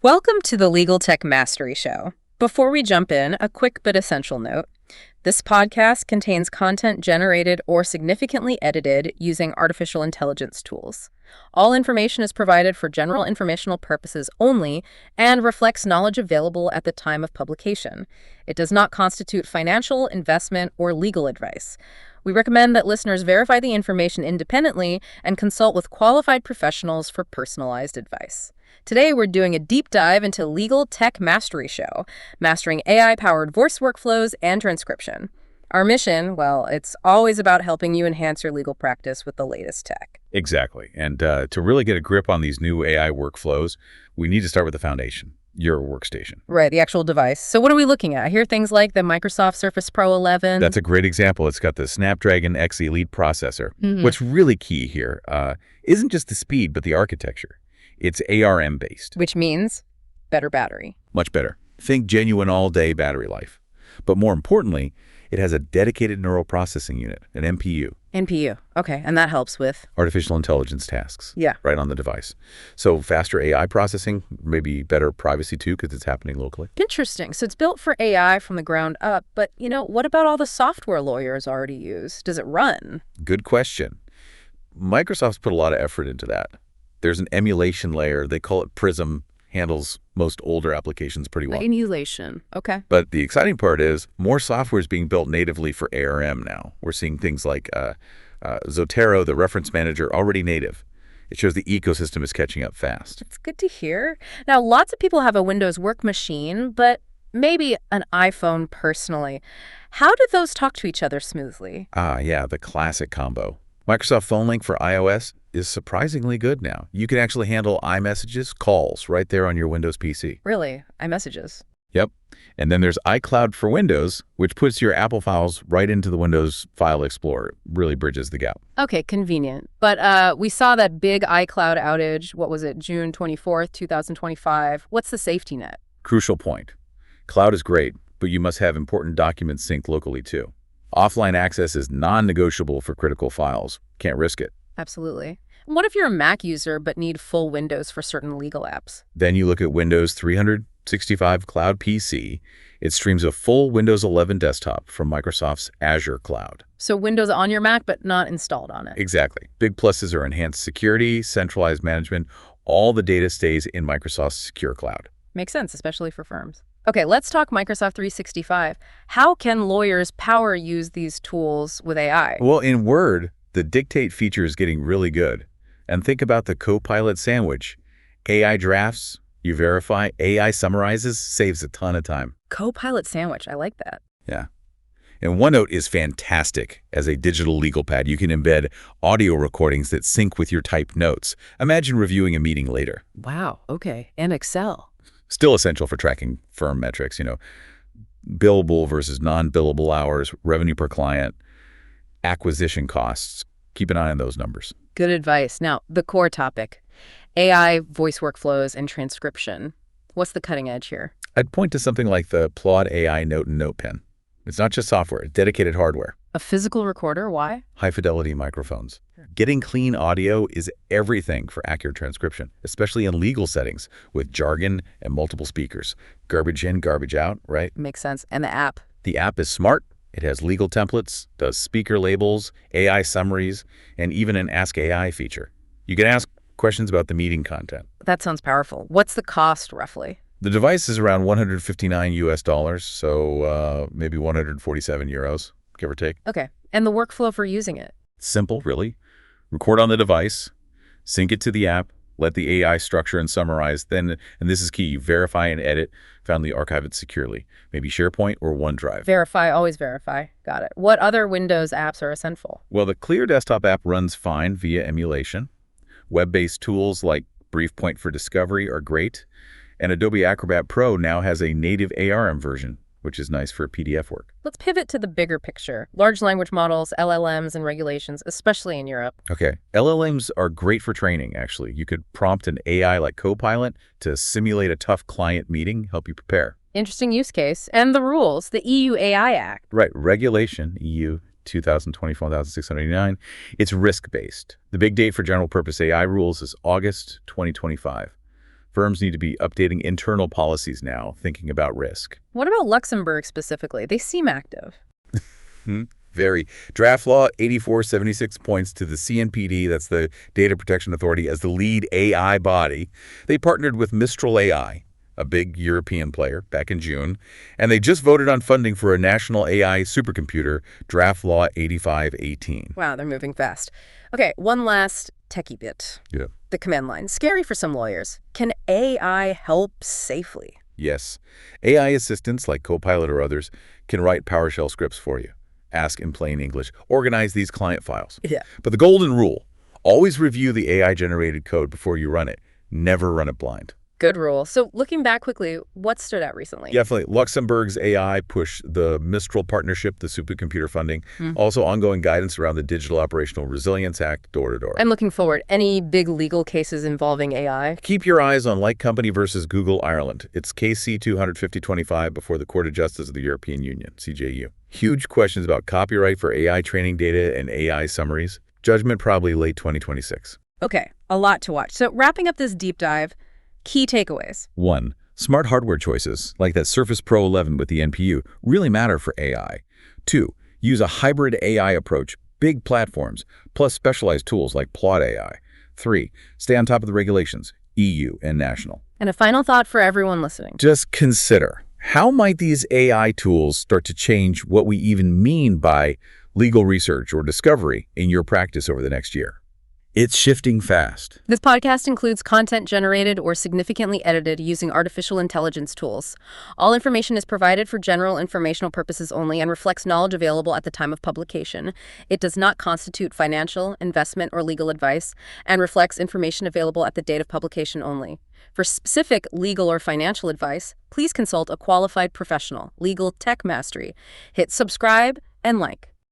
Welcome to the Legal Tech Mastery Show. Before we jump in, a quick but essential note. This podcast contains content generated or significantly edited using artificial intelligence tools. All information is provided for general informational purposes only and reflects knowledge available at the time of publication. It does not constitute financial, investment, or legal advice. We recommend that listeners verify the information independently and consult with qualified professionals for personalized advice. Today, we're doing a deep dive into Legal Tech Mastery Show, mastering AI-powered voice workflows and transcription. Our mission, well, it's always about helping you enhance your legal practice with the latest tech. Exactly. And to really get a grip on these new AI workflows, we need to start with the foundation, your workstation. Right, the actual device. So what are we looking at? I hear things like the Microsoft Surface Pro 11. That's a great example. It's got the Snapdragon X Elite processor. What's really key here isn't just the speed, but the architecture. It's ARM-based. Which means better battery. Much better. Think genuine all-day battery life. But more importantly, it has a dedicated neural processing unit, an NPU. NPU. Okay, and that helps with? Artificial intelligence tasks. Yeah. Right on the device. So faster AI processing, maybe better privacy too, because it's happening locally. Interesting. So it's built for AI from the ground up, but, what about all the software lawyers already use? Does it run? Good question. Microsoft's put a lot of effort into that. There's an emulation layer. They call it Prism. Handles most older applications pretty well. Emulation. Okay. But the exciting part is more software is being built natively for ARM now. We're seeing things like Zotero, the reference manager, already native. It shows the ecosystem is catching up fast. It's good to hear. Now, lots of people have a Windows work machine, but maybe an iPhone personally. How do those talk to each other smoothly? Yeah, the classic combo. Microsoft Phone Link for iOS is surprisingly good now. You can actually handle iMessages, calls right there on your Windows PC. Really? iMessages? Yep. And then there's iCloud for Windows, which puts your Apple files right into the Windows File Explorer. Really bridges the gap. Okay, convenient. But we saw that big iCloud outage, what was it, June 24th, 2025. What's the safety net? Crucial point. Cloud is great, but you must have important documents synced locally too. Offline access is non-negotiable for critical files. Can't risk it. Absolutely. What if you're a Mac user but need full Windows for certain legal apps? Then you look at Windows 365 Cloud PC. It streams a full Windows 11 desktop from Microsoft's Azure Cloud. So Windows on your Mac but not installed on it. Exactly. Big pluses are enhanced security, centralized management. All the data stays in Microsoft's secure cloud. Makes sense, especially for firms. Okay, let's talk Microsoft 365. How can lawyers power use these tools with AI? Well, in Word, the dictate feature is getting really good. And think about the Copilot sandwich. AI drafts, you verify, AI summarizes, saves a ton of time. Copilot sandwich, I like that. Yeah. And OneNote is fantastic as a digital legal pad. You can embed audio recordings that sync with your typed notes. Imagine reviewing a meeting later. Wow, okay. And Excel. Still essential for tracking firm metrics, billable versus non-billable hours, revenue per client, acquisition costs. Keep an eye on those numbers. Good advice. Now, the core topic, AI, voice workflows, and transcription. What's the cutting edge here? I'd point to something like the Claude AI Note and Note Pen. It's not just software, it's dedicated hardware. A physical recorder? Why? High-fidelity microphones. Getting clean audio is everything for accurate transcription, especially in legal settings with jargon and multiple speakers. Garbage in, garbage out, right? Makes sense. And the app? The app is smart. It has legal templates, does speaker labels, AI summaries, and even an Ask AI feature. You can ask questions about the meeting content. That sounds powerful. What's the cost, roughly? The device is around $159 US, so maybe 147 euros, give or take. Okay. And the workflow for using it? Simple, really. Record on the device, sync it to the app, let the AI structure and summarize, then, and this is key, verify and edit, finally archive it securely. Maybe SharePoint or OneDrive. Verify, always verify. Got it. What other Windows apps are essential? Well, the Clear desktop app runs fine via emulation. Web-based tools like BriefPoint for Discovery are great. And Adobe Acrobat Pro now has a native ARM version, which is nice for PDF work. Let's pivot to the bigger picture. Large language models, LLMs, and regulations, especially in Europe. Okay. LLMs are great for training, actually. You could prompt an AI like Copilot to simulate a tough client meeting, help you prepare. Interesting use case. And the rules, the EU AI Act. Right. Regulation, EU 2024-1689. It's risk-based. The big date for general-purpose AI rules is August 2025. Firms need to be updating internal policies now, thinking about risk. What about Luxembourg specifically? They seem active. Very. Draft Law 8476 points to the CNPD, that's the Data Protection Authority, as the lead AI body. They partnered with Mistral AI, a big European player, back in June, and they just voted on funding for a national AI supercomputer, Draft Law 8518. Wow, they're moving fast. Okay, one last techie bit. Yeah. The command line. Scary for some lawyers. Can AI help safely? Yes. AI assistants like Copilot or others can write PowerShell scripts for you. Ask in plain English. Organize these client files. Yeah. But the golden rule, always review the AI-generated code before you run it. Never run it blind. Good rule. So looking back quickly, what stood out recently? Definitely. Luxembourg's AI push, the Mistral partnership, the supercomputer funding, also ongoing guidance around the Digital Operational Resilience Act, door to door. I'm looking forward. Any big legal cases involving AI? Keep your eyes on Like Company versus Google Ireland. It's KC 25025 before the Court of Justice of the European Union, CJU. Huge questions about copyright for AI training data and AI summaries. Judgment probably late 2026. Okay, a lot to watch. So wrapping up this deep dive, key takeaways. 1. Smart hardware choices, like that Surface Pro 11 with the NPU, really matter for AI. 2. Use a hybrid AI approach, big platforms, plus specialized tools like Plot AI. 3. Stay on top of the regulations, EU and national. And a final thought for everyone listening. Just consider, how might these AI tools start to change what we even mean by legal research or discovery in your practice over the next year? It's shifting fast. This podcast includes content generated or significantly edited using artificial intelligence tools. All information is provided for general informational purposes only and reflects knowledge available at the time of publication. It does not constitute financial, investment, or legal advice and reflects information available at the date of publication only. For specific legal or financial advice, please consult a qualified professional. Legal Tech Mastery. Hit subscribe and like.